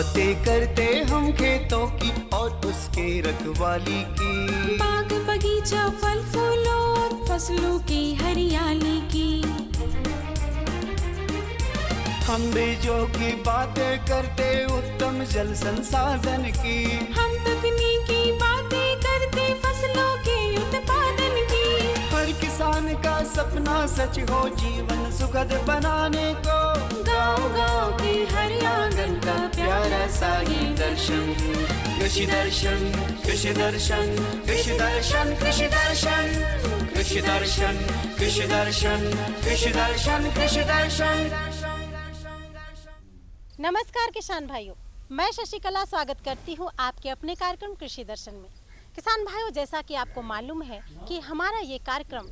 बातें करते हम खेतों की और उसके रखवाली की, बाग बगीचा फल फूलों और फसलों की हरियाली की। हम बीजों की बातें करते उत्तम जल संसाधन की, हम तकनीकी बातें करते फसलों के उत्पादन की। हर किसान का सपना सच हो जीवन सुखद बनाने को, गाँव-गाँव के हर आंगन का प्यारा सा ये दर्शन। कृषि दर्शन, कृषि दर्शन, कृषि दर्शन, कृषि दर्शन, कृषि दर्शन, कृषि दर्शन, कृषि दर्शन, कृषि दर्शन। नमस्कार किसान भाइयों, मैं शशिकला स्वागत करती हूँ आपके अपने कार्यक्रम कृषि दर्शन में। किसान भाइयों, जैसा कि आपको मालूम है कि हमारा ये कार्यक्रम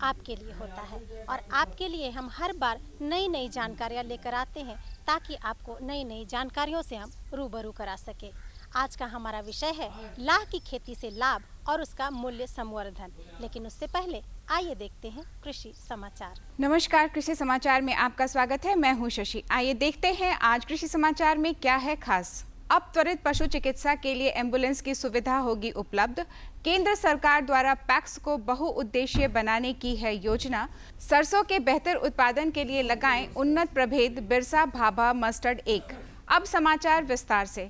आपके लिए होता है और आपके लिए हम हर बार नई नई जानकारियाँ लेकर आते हैं ताकि आपको नई नई जानकारियों से हम रूबरू करा सके। आज का हमारा विषय है लाह की खेती से लाभ और उसका मूल्य संवर्धन। लेकिन उससे पहले आइए देखते हैं कृषि समाचार। नमस्कार, कृषि समाचार में आपका स्वागत है। मैं हूं शशि। आइए देखते हैं आज कृषि समाचार में क्या है खास। अब त्वरित पशु चिकित्सा के लिए एम्बुलेंस की सुविधा होगी उपलब्ध। केंद्र सरकार द्वारा पैक्स को बहुउद्देशीय बनाने की है योजना। सरसों के बेहतर उत्पादन के लिए लगाएं उन्नत प्रभेद बिरसा भाभा मस्टर्ड 1। अब समाचार विस्तार से।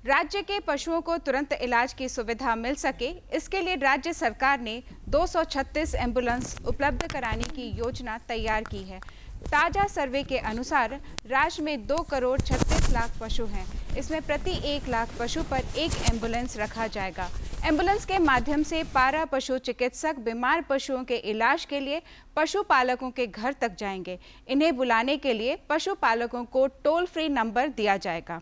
राज्य के पशुओं को तुरंत इलाज की सुविधा मिल सके, इसके लिए राज्य सरकार ने 236 एम्बुलेंस उपलब्ध कराने की योजना तैयार की है। ताजा सर्वे के अनुसार राज्य में 2 करोड़ 36 लाख पशु हैं। इसमें प्रति 1 लाख पशु पर एक एम्बुलेंस रखा जाएगा। एम्बुलेंस के माध्यम से पारा पशु चिकित्सक बीमार पशुओं के इलाज के लिए पशुपालकों के घर तक जाएंगे। इन्हें बुलाने के लिए पशुपालकों को टोल फ्री नंबर दिया जाएगा।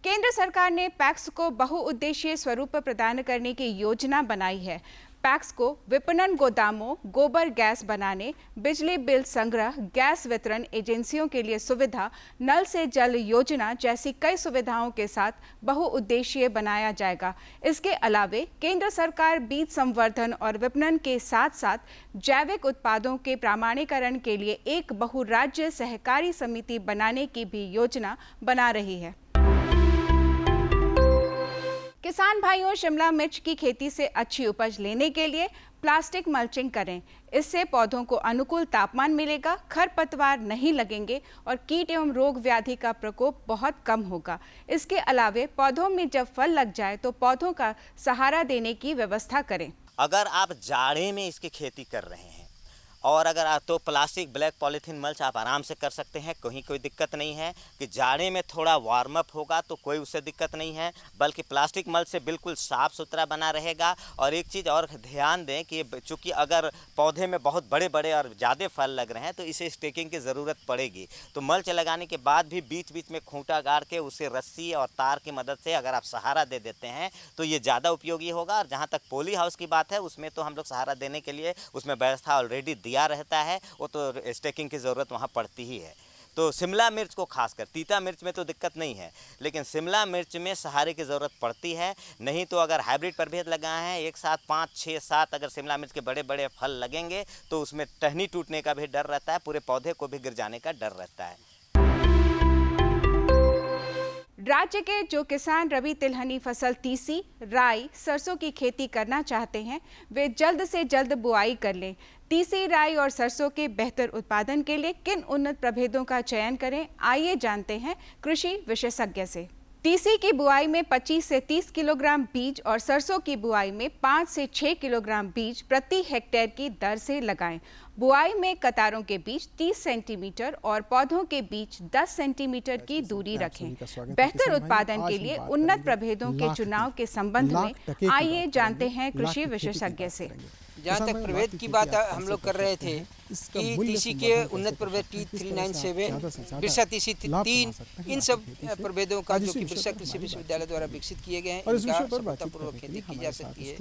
केंद्र सरकार ने पैक्स को बहुउद्देशीय स्वरूप प्रदान करने की योजना बनाई है। पैक्स को विपणन गोदामों, गोबर गैस बनाने, बिजली बिल संग्रह, गैस वितरण एजेंसियों के लिए सुविधा, नल से जल योजना जैसी कई सुविधाओं के साथ बहुउद्देशीय बनाया जाएगा। इसके अलावे केंद्र सरकार बीज संवर्धन और विपणन के साथ साथ जैविक उत्पादों के प्रमाणीकरण के लिए एक बहुराज्य सहकारी समिति बनाने की भी योजना बना रही है। किसान भाइयों, शिमला मिर्च की खेती से अच्छी उपज लेने के लिए प्लास्टिक मल्चिंग करें। इससे पौधों को अनुकूल तापमान मिलेगा, खरपतवार नहीं लगेंगे और कीट एवं रोग व्याधि का प्रकोप बहुत कम होगा। इसके अलावे पौधों में जब फल लग जाए तो पौधों का सहारा देने की व्यवस्था करें। अगर आप जाड़े में इसकी खेती कर रहे हैं और अगर आप तो प्लास्टिक ब्लैक पॉलीथीन मल्च आप आराम से कर सकते हैं, कहीं कोई दिक्कत नहीं है। कि जाड़े में थोड़ा वार्म अप होगा तो कोई उससे दिक्कत नहीं है, बल्कि प्लास्टिक मल्च से बिल्कुल साफ़ सुथरा बना रहेगा। और एक चीज़ और ध्यान दें कि चूँकि अगर पौधे में बहुत बड़े बड़े और ज़्यादा फल लग रहे हैं तो इसे स्टेकिंग की ज़रूरत पड़ेगी। तो मल्च लगाने के बाद भी बीच बीच में खूंटा गाड़ के उसे रस्सी और तार की मदद से अगर आप सहारा दे देते हैं तो ये ज़्यादा उपयोगी होगा। और जहाँ तक पॉली हाउस की बात है, उसमें तो हम लोग सहारा देने के लिए उसमें व्यवस्था ऑलरेडी दिया रहता है, वो तो स्टेकिंग की ज़रूरत वहाँ पड़ती ही है। तो शिमला मिर्च को खासकर, तीता मिर्च में तो दिक्कत नहीं है, लेकिन शिमला मिर्च में सहारे की ज़रूरत पड़ती है। नहीं तो अगर हाइब्रिड प्रभेद लगाए हैं, एक साथ 5, 6, 7 अगर शिमला मिर्च के बड़े बड़े फल लगेंगे तो उसमें टहनी टूटने का भी डर रहता है, पूरे पौधे को भी गिर जाने का डर रहता है। राज्य के जो किसान रबी तिलहनी फसल तीसी, राई, सरसों की खेती करना चाहते हैं, वे जल्द से जल्द बुआई कर लें। तीसी, राई और सरसों के बेहतर उत्पादन के लिए किन उन्नत प्रभेदों का चयन करें, आइए जानते हैं कृषि विशेषज्ञ से। तीसी की बुआई में 25 से 30 किलोग्राम बीज और सरसों की बुआई में 5 से 6 किलोग्राम बीज प्रति हेक्टेयर की दर से लगाएं। बुआई में कतारों के बीच 30 सेंटीमीटर और पौधों के बीच 10 सेंटीमीटर की दूरी रखें। बेहतर उत्पादन के लिए उन्नत प्रभेदों के चुनाव के संबंध में आइए जानते हैं कृषि विशेषज्ञ से। जहाँ तक प्रभेद की बात हम लोग कर रहे थे कि तीसी के उन्नत प्रभेद T397, बिरसा तीसी 3, इन सब प्रभेदों का जो कि बिरसा कृषि विश्वविद्यालय द्वारा विकसित किए गए हैं, इनका सफलतापूर्वक खेती की जा सकती है।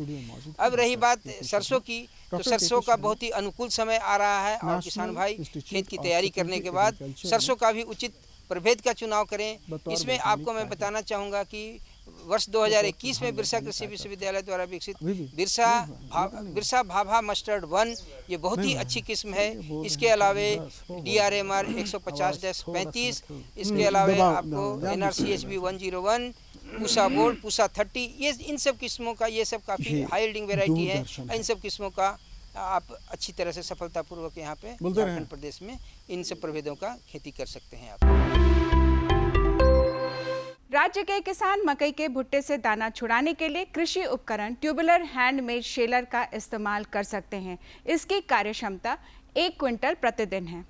अब रही बात सरसों की, तो सरसों का बहुत ही अनुकूल समय आ रहा है और किसान भाई खेत की तैयारी करने के बाद सरसों का भी उचित प्रभेद का चुनाव करें। इसमें आपको मैं बताना चाहूँगा कि वर्ष 2021 में बिरसा कृषि विश्वविद्यालय द्वारा विकसित बिरसा भाभा मस्टर्ड 1, ये बहुत ही अच्छी किस्म है। इसके अलावे DRMR 150-35, इसके अलावे आपको NRCHB 101, पूसा बोल्ड, पूसा 30, ये इन सब किस्मों का, ये सब काफ़ी हाई यील्डिंग वेराइटी है। इन सब किस्मों का आप अच्छी तरह से सफलतापूर्वक यहाँ पे झारखंड प्रदेश में इन सब प्रभेदों का खेती कर सकते हैं आप। राज्य के किसान मकई के भुट्टे से दाना छुड़ाने के लिए कृषि उपकरण ट्यूबुलर हैंडमेड शेलर का इस्तेमाल कर सकते हैं। इसकी कार्यक्षमता 1 क्विंटल प्रतिदिन है।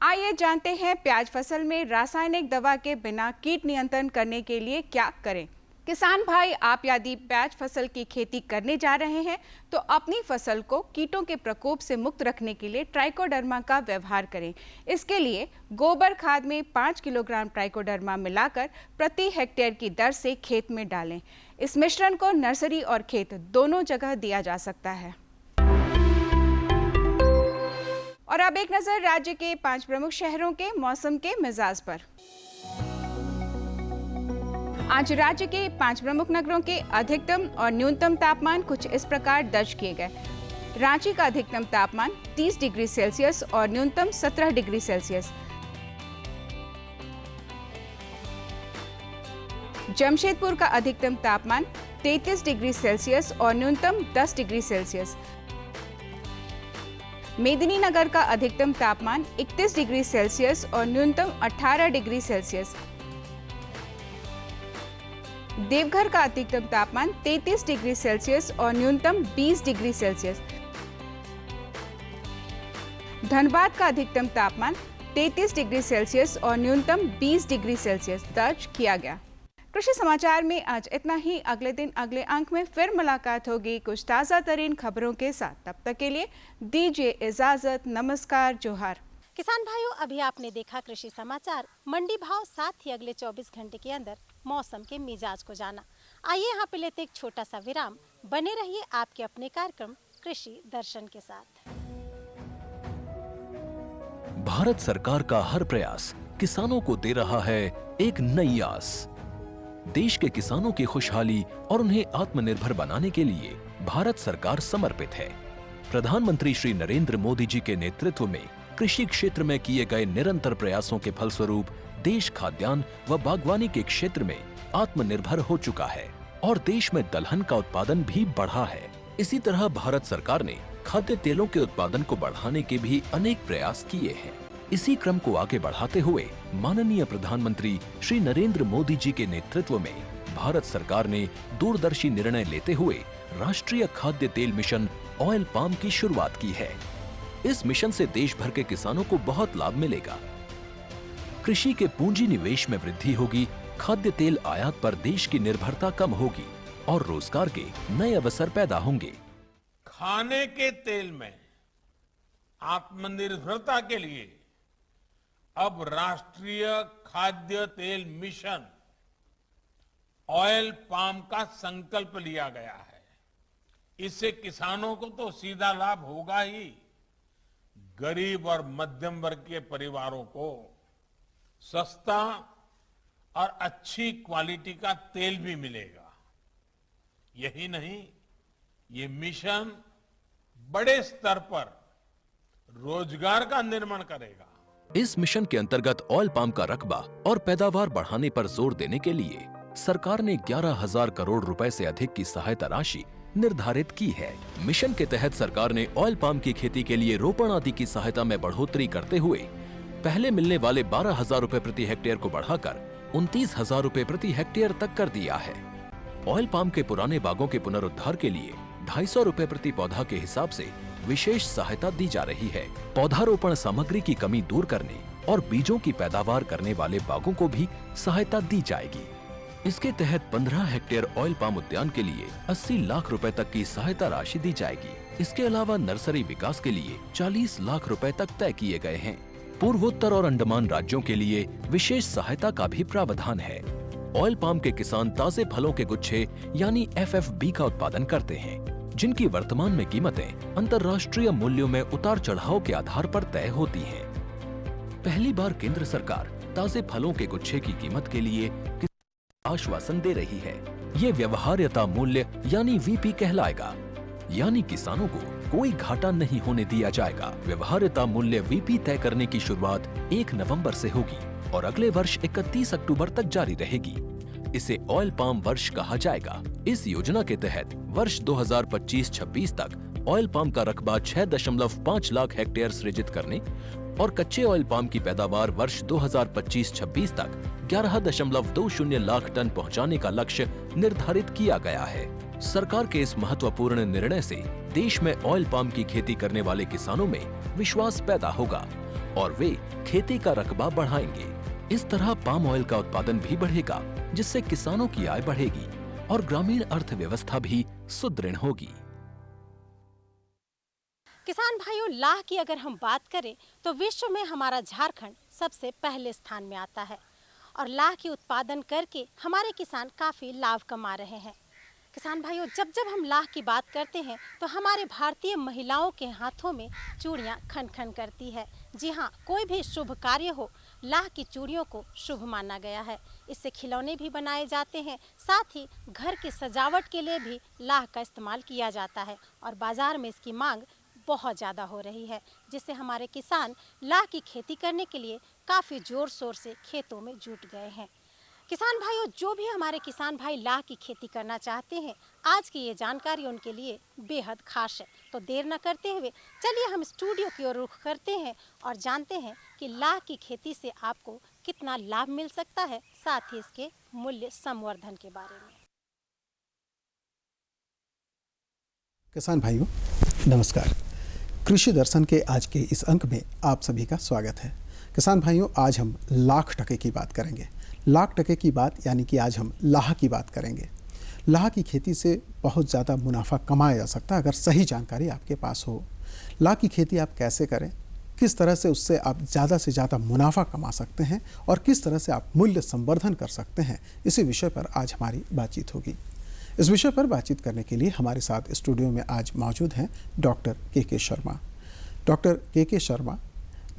आइए जानते हैं प्याज फसल में रासायनिक दवा के बिना कीट नियंत्रण करने के लिए क्या करें। किसान भाई, आप यदि प्याज फसल की खेती करने जा रहे हैं तो अपनी फसल को कीटों के प्रकोप से मुक्त रखने के लिए ट्राइकोडर्मा का व्यवहार करें। इसके लिए गोबर खाद में 5 किलोग्राम ट्राइकोडर्मा मिलाकर प्रति हेक्टेयर की दर से खेत में डालें। इस मिश्रण को नर्सरी और खेत दोनों जगह दिया जा सकता है। और अब एक नजर राज्य के 5 प्रमुख शहरों के मौसम के मिजाज पर। आज राज्य के 5 प्रमुख नगरों के अधिकतम और न्यूनतम तापमान कुछ इस प्रकार दर्ज किए गए। रांची का अधिकतम तापमान 30 डिग्री सेल्सियस और न्यूनतम 17 डिग्री सेल्सियस। जमशेदपुर का अधिकतम तापमान 33 डिग्री सेल्सियस और न्यूनतम 10 डिग्री सेल्सियस। मेदिनीनगर का अधिकतम तापमान 31 डिग्री सेल्सियस और न्यूनतम 18 डिग्री सेल्सियस। देवघर का अधिकतम तापमान 33 डिग्री सेल्सियस और न्यूनतम 20 डिग्री सेल्सियस। धनबाद का अधिकतम तापमान 33 डिग्री सेल्सियस और न्यूनतम 20 डिग्री सेल्सियस दर्ज किया गया। कृषि समाचार में आज इतना ही। अगले दिन अगले अंक में फिर मुलाकात होगी कुछ ताज़ा तरीन खबरों के साथ। तब तक के लिए दीजिए इजाजत। नमस्कार, जोहार। किसान भाइयों, अभी आपने देखा कृषि समाचार, मंडी भाव, साथ ही अगले 24 घंटे के अंदर मौसम के मिजाज को जाना। आइए यहाँ पे लेते एक छोटा सा विराम। बने रहिए आपके अपने कार्यक्रम कृषि दर्शन के साथ। भारत सरकार का हर प्रयास किसानों को दे रहा है एक नई आस। देश के किसानों की खुशहाली और उन्हें आत्मनिर्भर बनाने के लिए भारत सरकार समर्पित है। प्रधानमंत्री श्री नरेंद्र मोदी जी के नेतृत्व में कृषि क्षेत्र में किए गए निरंतर प्रयासों के फलस्वरूप देश खाद्यान्न व बागवानी के क्षेत्र में आत्मनिर्भर हो चुका है और देश में दलहन का उत्पादन भी बढ़ा है। इसी तरह भारत सरकार ने खाद्य तेलों के उत्पादन को बढ़ाने के भी अनेक प्रयास किए हैं। इसी क्रम को आगे बढ़ाते हुए माननीय प्रधानमंत्री श्री नरेंद्र मोदी जी के नेतृत्व में भारत सरकार ने दूरदर्शी निर्णय लेते हुए राष्ट्रीय खाद्य तेल मिशन ऑयल पाम की शुरुआत की है। इस मिशन से देश भर के किसानों को बहुत लाभ मिलेगा। कृषि के पूंजी निवेश में वृद्धि होगी, खाद्य तेल आयात पर देश की निर्भरता कम होगी और रोजगार के नए अवसर पैदा होंगे। खाने के तेल में आत्मनिर्भरता के लिए अब राष्ट्रीय खाद्य तेल मिशन ऑयल पाम का संकल्प लिया गया है। इससे किसानों को तो सीधा लाभ होगा ही, गरीब और मध्यम वर्ग के परिवारों को सस्ता और अच्छी क्वालिटी का तेल भी मिलेगा। यही नहीं, ये मिशन बड़े स्तर पर रोजगार का निर्माण करेगा। इस मिशन के अंतर्गत ऑयल पाम का रकबा और पैदावार बढ़ाने पर जोर देने के लिए सरकार ने 11,000 करोड़ रुपए से अधिक की सहायता राशि निर्धारित की है। मिशन के तहत सरकार ने ऑयल पाम की खेती के लिए रोपण आदि की सहायता में बढ़ोतरी करते हुए पहले मिलने वाले 12,000 रुपए प्रति हेक्टेयर को बढ़ाकर 29,000 रुपए प्रति हेक्टेयर तक कर दिया है। ऑयल पाम के पुराने बागों के पुनरुद्धार के लिए 250 रुपए प्रति पौधा के हिसाब से विशेष सहायता दी जा रही है। पौधारोपण सामग्री की कमी दूर करने और बीजों की पैदावार करने वाले बागों को भी सहायता दी जाएगी। इसके तहत 15 हेक्टेयर ऑयल पाम उद्यान के लिए 80 लाख रुपए तक की सहायता राशि दी जाएगी। इसके अलावा नर्सरी विकास के लिए 40 लाख रुपए तक तय किए गए हैं। पूर्वोत्तर और अंडमान राज्यों के लिए विशेष सहायता का भी प्रावधान है। ऑयल पाम के किसान ताजे फलों के गुच्छे यानी FFB का उत्पादन करते हैं, जिनकी वर्तमान में कीमतें अंतर्राष्ट्रीय मूल्यों में उतार चढ़ाव के आधार पर तय होती हैं। पहली बार केंद्र सरकार ताजे फलों के गुच्छे की कीमत के लिए आश्वासन दे रही है। ये व्यवहार्यता मूल्य यानी वीपी कहलाएगा, यानी किसानों को कोई घाटा नहीं होने दिया जाएगा। व्यवहार्यता मूल्य वीपी तय करने की शुरुआत 1 नवंबर से होगी और अगले वर्ष 31 अक्टूबर तक जारी रहेगी। इसे ऑयल पाम वर्ष कहा जाएगा। इस योजना के तहत वर्ष 2025-26 तक ऑयल पाम का रकबा 6.5 लाख हेक्टेयर सृजित करने और कच्चे ऑयल पाम की पैदावार वर्ष 2025-26 तक 11.20 लाख टन पहुंचाने का लक्ष्य निर्धारित किया गया है। सरकार के इस महत्वपूर्ण निर्णय से देश में ऑयल पाम की खेती करने वाले किसानों में विश्वास पैदा होगा और वे खेती का रकबा बढ़ाएंगे। इस तरह पाम ऑयल का उत्पादन भी बढ़ेगा, जिससे किसानों की आय बढ़ेगी और ग्रामीण अर्थव्यवस्था भी सुदृढ़ होगी। किसान भाइयों, लाह की अगर हम बात करें तो विश्व में हमारा झारखंड सबसे पहले स्थान में आता है और लाह की उत्पादन करके हमारे किसान काफ़ी लाभ कमा रहे हैं। किसान भाइयों, जब जब हम लाह की बात करते हैं तो हमारे भारतीय महिलाओं के हाथों में चूड़ियाँ खन खन करती है। जी हाँ, कोई भी शुभ कार्य हो, लाह की चूड़ियों को शुभ माना गया है। इससे खिलौने भी बनाए जाते हैं, साथ ही घर की सजावट के लिए भी लाह का इस्तेमाल किया जाता है और बाज़ार में इसकी मांग बहुत ज़्यादा हो रही है, जिससे हमारे किसान लाह की खेती करने के लिए काफ़ी ज़ोर शोर से खेतों में जुट गए हैं। किसान भाइयों, जो भी हमारे किसान भाई लाह की खेती करना चाहते हैं, आज की ये जानकारी उनके लिए बेहद खास है। तो देर न करते हुए चलिए हम स्टूडियो की ओर रुख करते हैं और जानते हैं कि लाह की खेती से आपको कितना लाभ मिल सकता है, साथ ही इसके मूल्य संवर्धन के बारे में। किसान भाइयों नमस्कार। कृषि दर्शन के आज के इस अंक में आप सभी का स्वागत है। किसान भाइयों, आज हम लाख टके की बात करेंगे। लाख टके की बात यानी कि आज हम लाह की बात करेंगे। लाह की खेती से बहुत ज़्यादा मुनाफा कमाया जा सकता है अगर सही जानकारी आपके पास हो। लाह की खेती आप कैसे करें, किस तरह से उससे आप ज़्यादा से ज़्यादा मुनाफा कमा सकते हैं और किस तरह से आप मूल्य संवर्धन कर सकते हैं, इसी विषय पर आज हमारी बातचीत होगी। इस विषय पर बातचीत करने के लिए हमारे साथ स्टूडियो में आज मौजूद हैं डॉक्टर के शर्मा। डॉक्टर के Sharma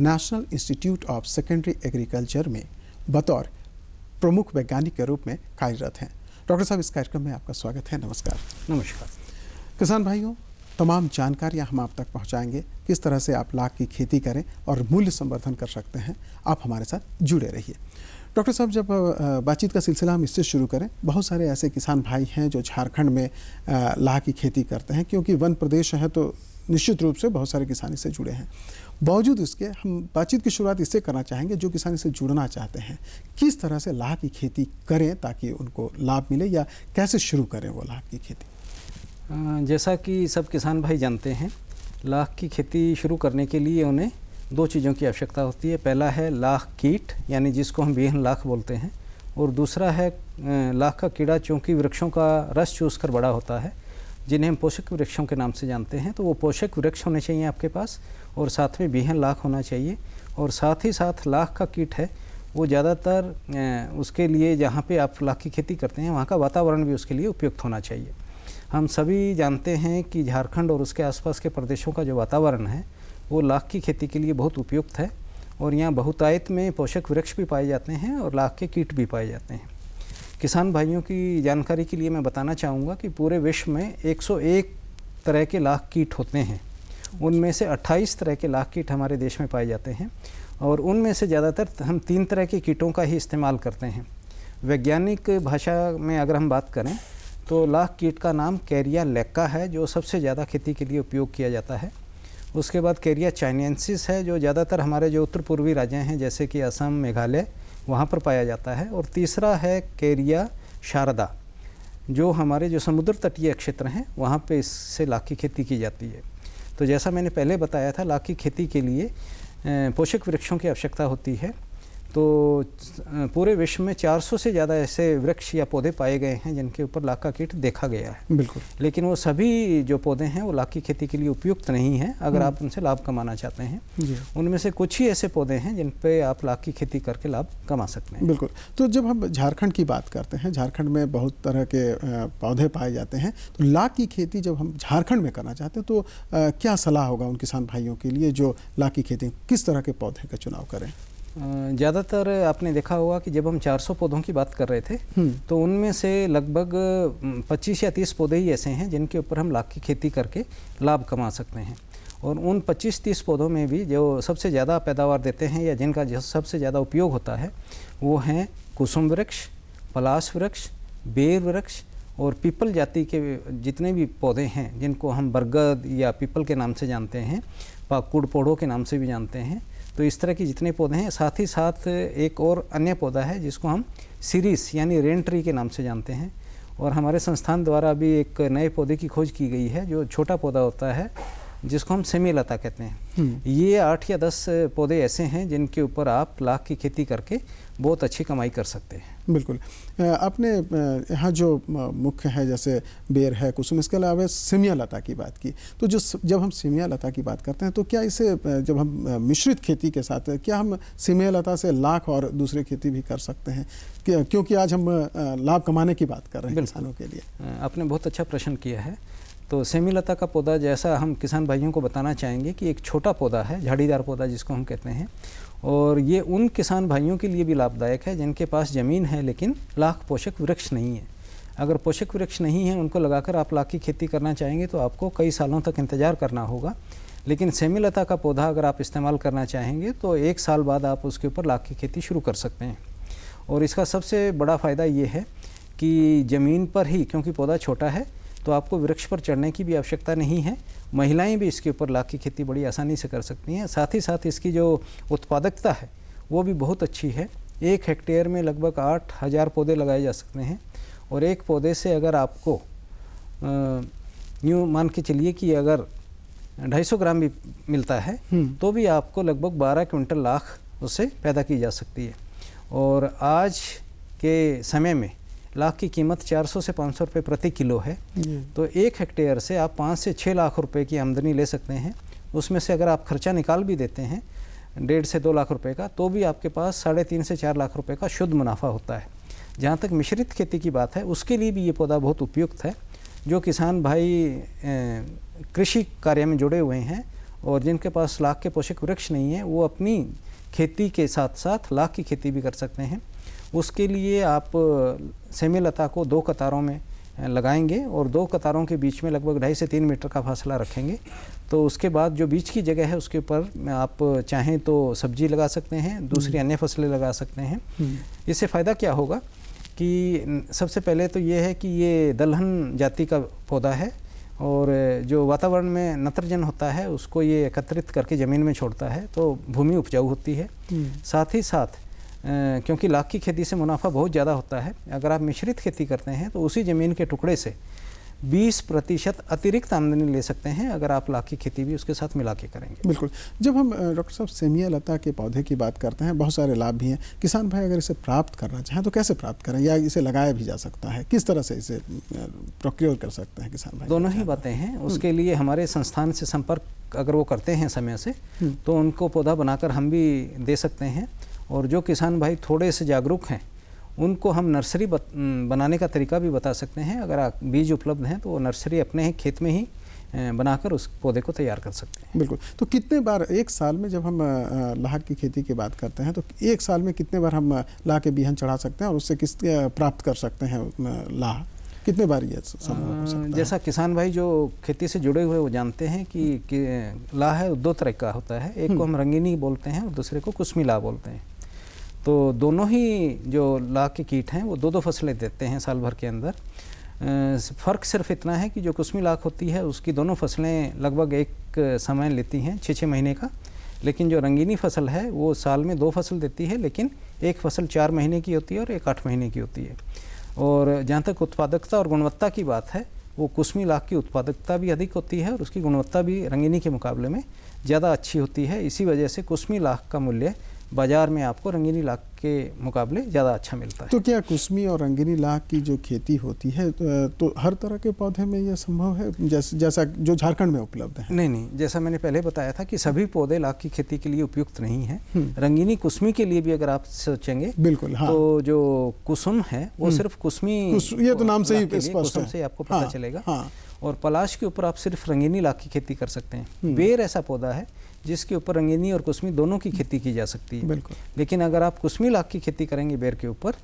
national institute of secondary agriculture में बतौर प्रमुख वैज्ञानिक के रूप में कार्यरत हैं। डॉक्टर साहब, इस कार्यक्रम में आपका स्वागत है। नमस्कार। नमस्कार। किसान भाइयों, तमाम जानकारियां हम आप तक पहुंचाएंगे, किस तरह से आप लाख की खेती करें और मूल्य संवर्धन कर सकते हैं। आप हमारे साथ जुड़े रहिए। डॉक्टर साहब, जब बातचीत का सिलसिला हम इससे शुरू करें, बहुत सारे ऐसे किसान भाई हैं जो झारखंड में लाह की खेती करते हैं, क्योंकि वन प्रदेश है तो निश्चित रूप से बहुत सारे किसान इससे जुड़े हैं। बावजूद इसके हम बातचीत की शुरुआत इससे करना चाहेंगे, जो किसान इससे जुड़ना चाहते हैं किस तरह से लाह की खेती करें ताकि उनको लाभ मिले, या कैसे शुरू करें वो लाह की खेती। जैसा कि सब किसान भाई जानते हैं, लाह की खेती शुरू करने के लिए उन्हें 2 चीज़ों की आवश्यकता होती है। पहला है लाख कीट, यानी जिसको हम बिहन लाख बोलते हैं, और दूसरा है लाख का कीड़ा, चूँकि वृक्षों का रस चूसकर बड़ा होता है, जिन्हें हम पोषक वृक्षों के नाम से जानते हैं। तो वो पोषक वृक्ष होने चाहिए आपके पास, और साथ में बिहन लाख होना चाहिए। और साथ ही साथ लाख का कीट है वो ज़्यादातर उसके लिए जहाँ पे आप लाख की खेती करते हैं वहाँ का वातावरण भी उसके लिए उपयुक्त होना चाहिए। हम सभी जानते हैं कि झारखंड और उसके आसपास के प्रदेशों का जो वातावरण है वो लाख की खेती के लिए बहुत उपयुक्त है, और यहाँ बहुतायत में पोषक वृक्ष भी पाए जाते हैं और लाख के कीट भी पाए जाते हैं। किसान भाइयों की जानकारी के लिए मैं बताना चाहूँगा कि पूरे विश्व में 101 तरह के लाख कीट होते हैं। उनमें से 28 तरह के लाख कीट हमारे देश में पाए जाते हैं, और उनमें से ज़्यादातर हम 3 तरह के कीटों का ही इस्तेमाल करते हैं। वैज्ञानिक भाषा में अगर हम बात करें तो लाख कीट का नाम कैरिया लेक्का है, जो सबसे ज़्यादा खेती के लिए उपयोग किया जाता है। उसके बाद कैरिया चाइनेंसिस है, जो ज़्यादातर हमारे जो उत्तर पूर्वी राज्य हैं जैसे कि असम, मेघालय, वहाँ पर पाया जाता है। और तीसरा है कैरिया शारदा, जो हमारे जो समुद्र तटीय क्षेत्र हैं वहाँ पे इससे लाख की खेती की जाती है। तो जैसा मैंने पहले बताया था, लाख की खेती के लिए पोषक वृक्षों की आवश्यकता होती है। तो पूरे विश्व में 400 से ज़्यादा ऐसे वृक्ष या पौधे पाए गए हैं जिनके ऊपर लाख का कीट देखा गया है। बिल्कुल। लेकिन वो सभी जो पौधे हैं वो लाख की खेती के लिए उपयुक्त नहीं हैं अगर आप उनसे लाभ कमाना चाहते हैं। उनमें से कुछ ही ऐसे पौधे हैं जिन पे आप लाख की खेती करके लाभ कमा सकते हैं। बिल्कुल। तो जब हम झारखंड की बात करते हैं, झारखंड में बहुत तरह के पौधे पाए जाते हैं, तो लाख की खेती जब हम झारखंड में करना चाहते हैं तो क्या सलाह होगा उन किसान भाइयों के लिए जो लाख की खेती, किस तरह के पौधे का चुनाव करें? ज़्यादातर आपने देखा होगा कि जब हम 400 पौधों की बात कर रहे थे तो उनमें से लगभग 25 या 30 पौधे ही ऐसे हैं जिनके ऊपर हम लाख की खेती करके लाभ कमा सकते हैं। और उन 25-30 पौधों में भी जो सबसे ज़्यादा पैदावार देते हैं या जिनका जो सबसे ज़्यादा उपयोग होता है वो हैं कुसुम वृक्ष, पलाश वृक्ष, बेर वृक्ष और पीपल जाति के जितने भी पौधे हैं जिनको हम बरगद या पीपल के नाम से जानते हैं, पाकुड़ पोड़ो के नाम से भी जानते हैं। तो इस तरह के जितने पौधे हैं, साथ ही साथ एक और अन्य पौधा है जिसको हम सीरीस यानी रेन ट्री के नाम से जानते हैं। और हमारे संस्थान द्वारा अभी एक नए पौधे की खोज की गई है जो छोटा पौधा होता है जिसको हम सेमी लता कहते हैं। ये 8 या 10 पौधे ऐसे हैं जिनके ऊपर आप लाख की खेती करके बहुत अच्छी कमाई कर सकते हैं। बिल्कुल। आपने यहाँ जो मुख्य है जैसे बेर है, कुसुम, इसके अलावा सेमिया लता की बात की, तो जब हम सेमिया लता की बात करते हैं तो क्या इसे जब हम मिश्रित खेती के साथ क्या हम सेमिया लता से लाख और दूसरी खेती भी कर सकते हैं, क्योंकि आज हम लाभ कमाने की बात कर रहे हैं किसानों के लिए। आपने बहुत अच्छा प्रश्न किया है। तो सेमी लता का पौधा जैसा हम किसान भाइयों को बताना चाहेंगे कि एक छोटा पौधा है, झाड़ीदार पौधा जिसको हम कहते हैं, और ये उन किसान भाइयों के लिए भी लाभदायक है जिनके पास ज़मीन है लेकिन लाख पोषक वृक्ष नहीं है। अगर पोषक वृक्ष नहीं है उनको लगाकर आप लाख की खेती करना चाहेंगे तो आपको कई सालों तक इंतज़ार करना होगा। लेकिन सेमी लता का पौधा अगर आप इस्तेमाल करना चाहेंगे तो 1 साल बाद आप उसके ऊपर लाख की खेती शुरू कर सकते हैं। और इसका सबसे बड़ा फ़ायदा ये है कि ज़मीन पर ही, क्योंकि पौधा छोटा है तो आपको वृक्ष पर चढ़ने की भी आवश्यकता नहीं है। महिलाएं भी इसके ऊपर लाख की खेती बड़ी आसानी से कर सकती हैं। साथ ही साथ इसकी जो उत्पादकता है वो भी बहुत अच्छी है। 1 हेक्टेयर में लगभग 8000 पौधे लगाए जा सकते हैं। और एक पौधे से अगर आपको यूँ मान के चलिए कि अगर 250 ग्राम भी मिलता है तो भी आपको लगभग 12 क्विंटल लाख उससे पैदा की जा सकती है। और आज के समय में लाख की कीमत 400 से 500 रुपये प्रति किलो है। तो 1 हेक्टेयर से आप 5 से 6 लाख रुपए की आमदनी ले सकते हैं। उसमें से अगर आप खर्चा निकाल भी देते हैं 1.5 से 2 लाख रुपए का, तो भी आपके पास 3.5 से 4 लाख रुपए का शुद्ध मुनाफा होता है। जहाँ तक मिश्रित खेती की बात है उसके लिए भी ये पौधा बहुत उपयुक्त है। जो किसान भाई कृषि कार्य में जुड़े हुए हैं और जिनके पास लाख के पोषक वृक्ष नहीं है वो अपनी खेती के साथ साथ लाख की खेती भी कर सकते हैं। उसके लिए आप सेमी लता को 2 कतारों में लगाएंगे और 2 कतारों के बीच में लगभग 2.5 से 3 मीटर का फासला रखेंगे। तो उसके बाद जो बीच की जगह है उसके ऊपर आप चाहें तो सब्जी लगा सकते हैं, दूसरी अन्य फसलें लगा सकते हैं। इससे फ़ायदा क्या होगा कि सबसे पहले तो ये है कि ये दलहन जाति का पौधा है और जो वातावरण में नत्रजन होता है उसको ये एकत्रित करके ज़मीन में छोड़ता है, तो भूमि उपजाऊ होती है। साथ ही साथ क्योंकि लाख की खेती से मुनाफा बहुत ज़्यादा होता है, अगर आप मिश्रित खेती करते हैं तो उसी ज़मीन के टुकड़े से 20% अतिरिक्त आमदनी ले सकते हैं अगर आप लाख की खेती भी उसके साथ मिला के करेंगे। बिल्कुल। जब हम डॉक्टर साहब सेमिया लता के पौधे की बात करते हैं, बहुत सारे लाभ भी हैं। किसान भाई अगर इसे प्राप्त करना चाहें तो कैसे प्राप्त करें, या इसे लगाया भी जा सकता है, किस तरह से इसे प्रोक्योर कर सकते हैं किसान भाई? दोनों ही बातें हैं। उसके लिए हमारे संस्थान से संपर्क अगर वो करते हैं समय से तो उनको पौधा बनाकर हम भी दे सकते हैं। और जो किसान भाई थोड़े से जागरूक हैं उनको हम नर्सरी बनाने का तरीका भी बता सकते हैं। अगर बीज उपलब्ध हैं तो वो नर्सरी अपने ही खेत में ही बनाकर उस पौधे को तैयार कर सकते हैं। बिल्कुल। तो कितने बार एक साल में, जब हम लाख की खेती की बात करते हैं, तो एक साल में कितने बार हम लाह के बीहन चढ़ा सकते हैं और उससे किस प्राप्त कर सकते हैं लाह? कितने बार ये संभव हो सकता है? जैसा किसान भाई जो खेती से जुड़े हुए वो जानते हैं कि लाह है 2 तरह का होता है। एक को हम रंगीनी बोलते हैं और दूसरे को कुसमी लाह बोलते हैं। तो दोनों ही जो लाह के कीट हैं वो 2-2 फसलें देते हैं साल भर के अंदर। फ़र्क सिर्फ इतना है कि जो कुसमी लाख होती है उसकी दोनों फसलें लगभग एक समय लेती हैं 6-6 महीने का, लेकिन जो रंगीनी फसल है वो साल में 2 फसल देती है, लेकिन एक फसल 4 महीने की होती है और एक 8 महीने की होती है। और जहाँ तक उत्पादकता और गुणवत्ता की बात है वो कुसमी लाख की उत्पादकता भी अधिक होती है और उसकी गुणवत्ता भी रंगीनी के मुकाबले में ज़्यादा अच्छी होती है। इसी वजह से कुसमी लाख का मूल्य बाज़ार में आपको रंगीनी लाख के मुकाबले ज़्यादा अच्छा मिलता है। तो क्या कुसमी और रंगीनी लाख की जो खेती होती है तो हर तरह के पौधे में यह संभव है, जैसा जो झारखंड में उपलब्ध है? नहीं, जैसा मैंने पहले बताया था कि सभी पौधे लाख की खेती के लिए उपयुक्त नहीं हैं। रंगीनी कुसमी के लिए भी अगर आप सोचेंगे बिल्कुल, हाँ। तो जो कुसुम है वो सिर्फ कुसमी, ये तो नाम से ही स्पष्ट कुसुम है, से आपको पता चलेगा। हाँ। और पलाश के ऊपर आप सिर्फ रंगीनी लाख की खेती कर सकते हैं। बेर ऐसा पौधा है जिसके ऊपर रंगीनी और कुसमी दोनों की खेती की जा सकती है। बिल्कुल। लेकिन अगर आप कुसमी लाख की खेती करेंगे बेर के ऊपर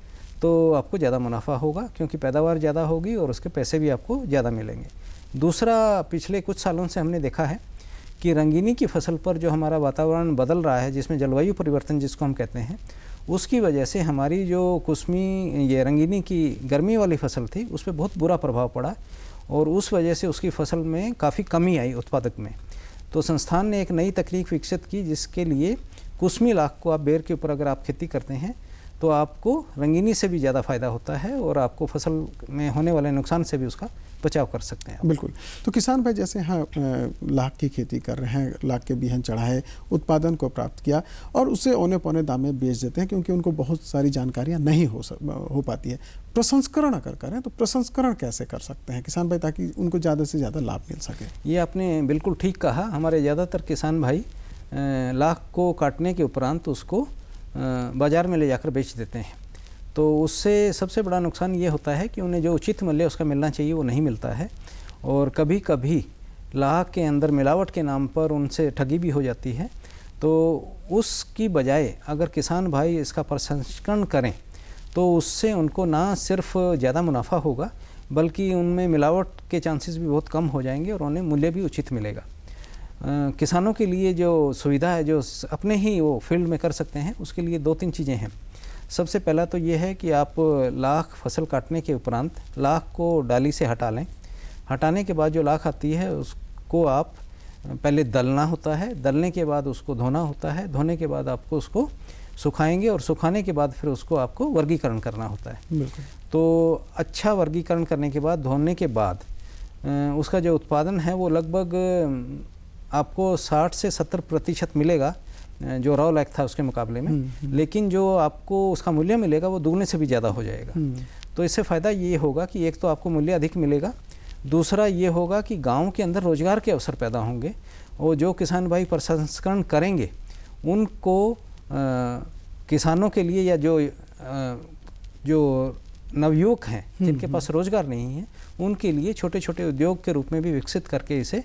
तो आपको ज़्यादा मुनाफा होगा, क्योंकि पैदावार ज़्यादा होगी और उसके पैसे भी आपको ज़्यादा मिलेंगे। दूसरा, पिछले कुछ सालों से हमने देखा है कि रंगीनी की फसल पर जो हमारा वातावरण बदल रहा है, जिसमें जलवायु परिवर्तन जिसको हम कहते हैं, उसकी वजह से हमारी जो कुसमी ये रंगीनी की गर्मी वाली फसल थी उस पर बहुत बुरा प्रभाव पड़ा और उस वजह से उसकी फसल में काफ़ी कमी आई उत्पादक में। तो संस्थान ने एक नई तकनीक विकसित की जिसके लिए कुसमी लाख को आप बेर के ऊपर अगर आप खेती करते हैं तो आपको रंगीनी से भी ज़्यादा फ़ायदा होता है और आपको फसल में होने वाले नुकसान से भी उसका बचाव कर सकते हैं। बिल्कुल। तो किसान भाई जैसे हाँ लाख की खेती कर रहे हैं, लाख के बीहन चढ़ाए, उत्पादन को प्राप्त किया और उसे औने पौने दाम में बेच देते हैं क्योंकि उनको बहुत सारी जानकारियाँ नहीं हो पाती है। प्रसंस्करण अगर करें तो प्रसंस्करण कैसे कर सकते हैं किसान भाई ताकि उनको ज़्यादा से ज़्यादा लाभ मिल सके? ये आपने बिल्कुल ठीक कहा। हमारे ज़्यादातर किसान भाई लाख को काटने के उपरांत उसको बाज़ार में ले जाकर बेच देते हैं। तो उससे सबसे बड़ा नुकसान ये होता है कि उन्हें जो उचित मूल्य उसका मिलना चाहिए वो नहीं मिलता है और कभी कभी लाख के अंदर मिलावट के नाम पर उनसे ठगी भी हो जाती है। तो उसकी बजाय अगर किसान भाई इसका प्रसंस्करण करें तो उससे उनको ना सिर्फ ज़्यादा मुनाफा होगा बल्कि उनमें मिलावट के चांसेस भी बहुत कम हो जाएंगे और उन्हें मूल्य भी उचित मिलेगा। किसानों के लिए जो सुविधा है जो अपने ही वो फील्ड में कर सकते हैं उसके लिए 2-3 चीज़ें हैं। सबसे पहला तो ये है कि आप लाख फसल काटने के उपरांत लाख को डाली से हटा लें। हटाने के बाद जो लाख आती है उसको आप पहले दलना होता है, दलने के बाद उसको धोना होता है, धोने के बाद आपको उसको सुखाएंगे और सुखाने के बाद फिर उसको आपको वर्गीकरण करना होता है। बिल्कुल। तो अच्छा वर्गीकरण करने के बाद धोने के बाद उसका जो उत्पादन है वो लगभग आपको 60 से 70% मिलेगा जो रॉ लैक था उसके मुकाबले में, लेकिन जो आपको उसका मूल्य मिलेगा वो दुगने से भी ज़्यादा हो जाएगा। तो इससे फ़ायदा ये होगा कि एक तो आपको मूल्य अधिक मिलेगा, दूसरा ये होगा कि गांव के अंदर रोज़गार के अवसर पैदा होंगे और जो किसान भाई प्रसंस्करण करेंगे उनको किसानों के लिए या जो नवयुवक हैं जिनके पास रोज़गार नहीं है उनके लिए छोटे छोटे उद्योग के रूप में भी विकसित करके इसे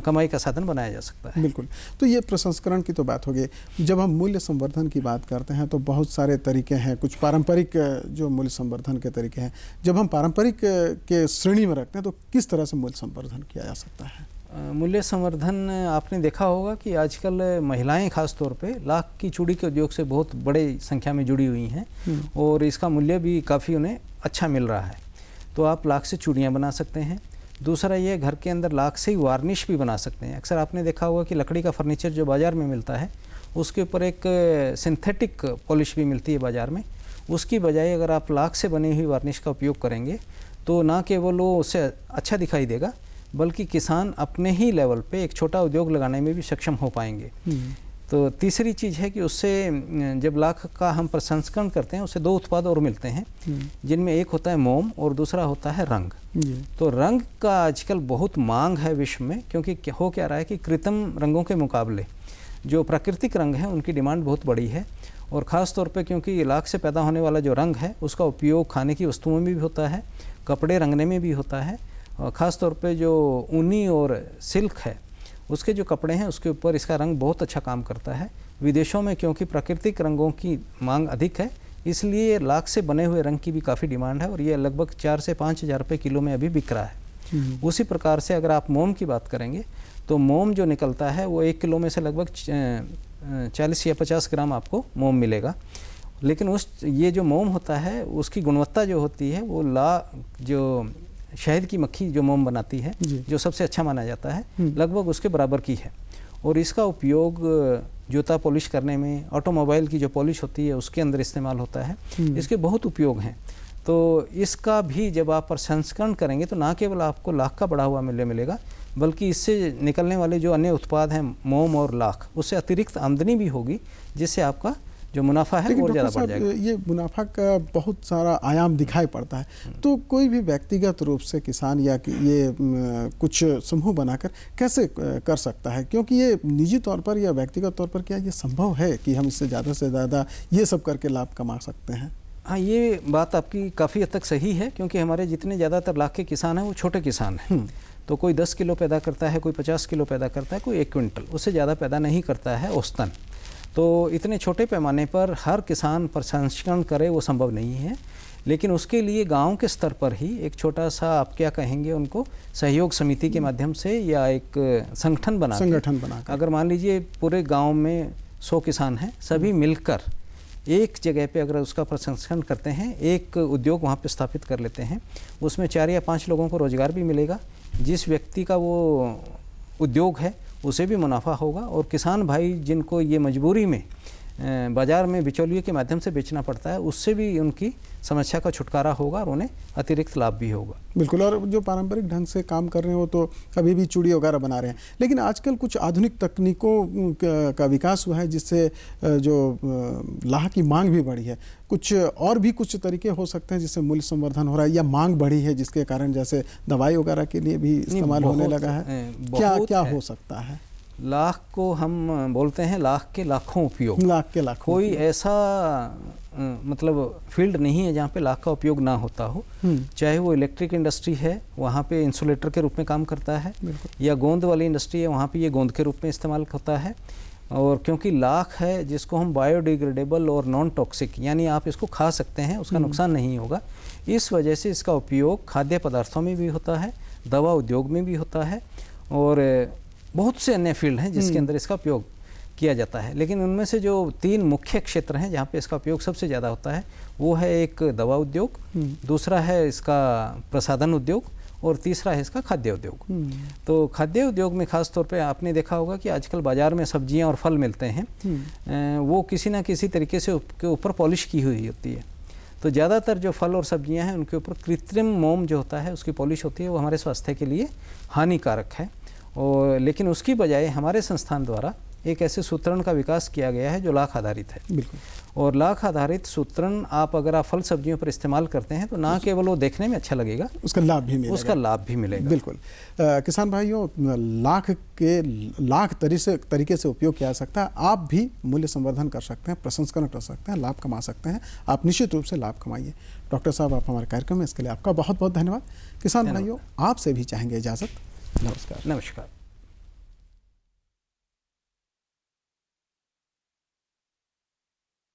कमाई का साधन बनाया जा सकता है। बिल्कुल। तो ये प्रसंस्करण की तो बात हो गई। जब हम मूल्य संवर्धन की बात करते हैं तो बहुत सारे तरीके हैं, कुछ पारंपरिक जो मूल्य संवर्धन के तरीके हैं। जब हम पारंपरिक के श्रेणी में रखते हैं तो किस तरह से मूल्य संवर्धन किया जा सकता है? मूल्य संवर्धन आपने देखा होगा कि आजकल महिलाएं खास तौर पे लाख की चूड़ी के उद्योग से बहुत बड़े संख्या में जुड़ी हुई हैं और इसका मूल्य भी काफ़ी उन्हें अच्छा मिल रहा है। तो आप लाख से चूड़ियाँ बना सकते हैं। दूसरा ये घर के अंदर लाख से ही वार्निश भी बना सकते हैं। अक्सर आपने देखा होगा कि लकड़ी का फर्नीचर जो बाज़ार में मिलता है उसके ऊपर एक सिंथेटिक पॉलिश भी मिलती है बाज़ार में। उसकी बजाय अगर आप लाख से बनी हुई वार्निश का उपयोग करेंगे तो ना केवल वो उससे अच्छा दिखाई देगा बल्कि किसान अपने ही लेवल पे एक छोटा उद्योग लगाने में भी सक्षम हो पाएंगे। तो तीसरी चीज़ है कि उससे जब लाख का हम प्रसंस्करण करते हैं उससे 2 उत्पाद और मिलते हैं जिनमें एक होता है मोम और दूसरा होता है रंग। तो रंग का आजकल बहुत मांग है विश्व में, क्योंकि हो क्या रहा है कि कृत्रिम रंगों के मुकाबले जो प्राकृतिक रंग हैं उनकी डिमांड बहुत बड़ी है और ख़ास तौर पे क्योंकि लाख से पैदा होने वाला जो रंग है उसका उपयोग खाने की वस्तुओं में भी होता है, कपड़े रंगने में भी होता है और ख़ास तौर पे जो ऊनी और सिल्क है उसके जो कपड़े हैं उसके ऊपर इसका रंग बहुत अच्छा काम करता है। विदेशों में क्योंकि प्राकृतिक रंगों की मांग अधिक है इसलिए लाख से बने हुए रंग की भी काफ़ी डिमांड है और ये लगभग 4 से 5 हज़ार रुपये किलो में अभी बिक रहा है। उसी प्रकार से अगर आप मोम की बात करेंगे तो मोम जो निकलता है वो 1 किलो में से लगभग 40 या 50 ग्राम आपको मोम मिलेगा। लेकिन ये जो मोम होता है उसकी गुणवत्ता जो होती है वो जो शहद की मक्खी जो मोम बनाती है जो सबसे अच्छा माना जाता है लगभग उसके बराबर की है और इसका उपयोग जूता पॉलिश करने में, ऑटोमोबाइल की जो पॉलिश होती है उसके अंदर इस्तेमाल होता है। इसके बहुत उपयोग हैं। तो इसका भी जब आप प्रसंस्करण करेंगे तो ना केवल आपको लाख का बढ़ा हुआ मूल्य मिलेगा बल्कि इससे निकलने वाले जो अन्य उत्पाद हैं मोम और लाख उससे अतिरिक्त आमदनी भी होगी जिससे आपका जो मुनाफा है वो ज़्यादा बढ़ जाएगा। ये मुनाफा का बहुत सारा आयाम दिखाई पड़ता है, तो कोई भी व्यक्तिगत रूप से किसान या ये कुछ समूह बनाकर कैसे कर सकता है, क्योंकि ये निजी तौर पर या व्यक्तिगत तौर पर क्या ये संभव है कि हम इससे ज़्यादा ये सब करके लाभ कमा सकते हैं? हाँ, ये बात आपकी काफ़ी हद तक सही है, क्योंकि हमारे जितने ज़्यादातर लाख के किसान हैं वो छोटे किसान हैं। तो कोई 10 किलो पैदा करता है, कोई 50 किलो पैदा करता है, कोई 1 क्विंटल, उससे ज़्यादा पैदा नहीं करता है औसतन। तो इतने छोटे पैमाने पर हर किसान प्रसंस्करण करे वो संभव नहीं है, लेकिन उसके लिए गांव के स्तर पर ही एक छोटा सा, आप क्या कहेंगे उनको, सहयोग समिति के माध्यम से या एक संगठन बना अगर मान लीजिए पूरे गांव में 100 किसान हैं, सभी मिलकर एक जगह पे अगर उसका प्रसंस्करण करते हैं, एक उद्योग वहाँ पे स्थापित कर लेते हैं, उसमें 4 या 5 लोगों को रोज़गार भी मिलेगा, जिस व्यक्ति का वो उद्योग है उसे भी मुनाफा होगा, और किसान भाई जिनको ये मजबूरी में बाज़ार में बिचौलियों के माध्यम से बेचना पड़ता है, उससे भी उनकी समस्या का छुटकारा होगा और उन्हें अतिरिक्त लाभ भी होगा। बिल्कुल, और जो पारंपरिक ढंग से काम कर रहे हैं वो तो कभी भी चूड़ी वगैरह बना रहे हैं, लेकिन आजकल कुछ आधुनिक तकनीकों का विकास हुआ है जिससे जो लाह की मांग भी बढ़ी है। कुछ और भी कुछ तरीके हो सकते हैं जिससे मूल्य संवर्धन हो रहा है, या मांग बढ़ी है जिसके कारण जैसे दवाई वगैरह के लिए भी इस्तेमाल होने लगा है, क्या हो सकता है? लाख को हम बोलते हैं लाख के लाखों उपयोग, कोई ऐसा मतलब फील्ड नहीं है जहाँ पे लाख का उपयोग ना होता हो। चाहे वो इलेक्ट्रिक इंडस्ट्री है, वहाँ पे इंसुलेटर के रूप में काम करता है, या गोंद वाली इंडस्ट्री है, वहाँ पे ये गोंद के रूप में इस्तेमाल होता है। और क्योंकि लाख है जिसको हम बायोडिग्रेडेबल और नॉन टॉक्सिक, यानी आप इसको खा सकते हैं, उसका नुकसान नहीं होगा, इस वजह से इसका उपयोग खाद्य पदार्थों में भी होता है, दवा उद्योग में भी होता है, और बहुत से अन्य फील्ड हैं जिसके अंदर इसका उपयोग किया जाता है। लेकिन उनमें से जो 3 मुख्य क्षेत्र हैं जहाँ पे इसका उपयोग सबसे ज़्यादा होता है, वो है एक दवा उद्योग, दूसरा है इसका प्रसाधन उद्योग, और तीसरा है इसका खाद्य उद्योग। तो खाद्य उद्योग में खास तौर पे आपने देखा होगा कि आजकल बाज़ार में सब्जियां और फल मिलते हैं, वो किसी ना किसी तरीके से के ऊपर पॉलिश की हुई होती है। तो ज़्यादातर जो फल और सब्जियां हैं उनके ऊपर कृत्रिम मोम जो होता है उसकी पॉलिश होती है, वो हमारे स्वास्थ्य के लिए हानिकारक है। और लेकिन उसकी बजाय हमारे संस्थान द्वारा एक ऐसे सूत्रण का विकास किया गया है जो लाख आधारित है। बिल्कुल, और लाख आधारित सूत्रण अगर आप फल सब्जियों पर इस्तेमाल करते हैं तो ना केवल वो देखने में अच्छा लगेगा, उसका लाभ भी मिलेगा। बिल्कुल, किसान भाइयों, लाख तरीके से उपयोग किया जा सकता है। आप भी मूल्य संवर्धन कर सकते हैं, प्रसंस्करण कर सकते हैं, लाभ कमा सकते हैं। आप निश्चित रूप से लाभ कमाइए। डॉक्टर साहब, आप हमारे कार्यक्रम में इसके लिए आपका बहुत बहुत धन्यवाद। किसान भाइयों, आपसे भी चाहेंगे इजाज़त। नमस्कार।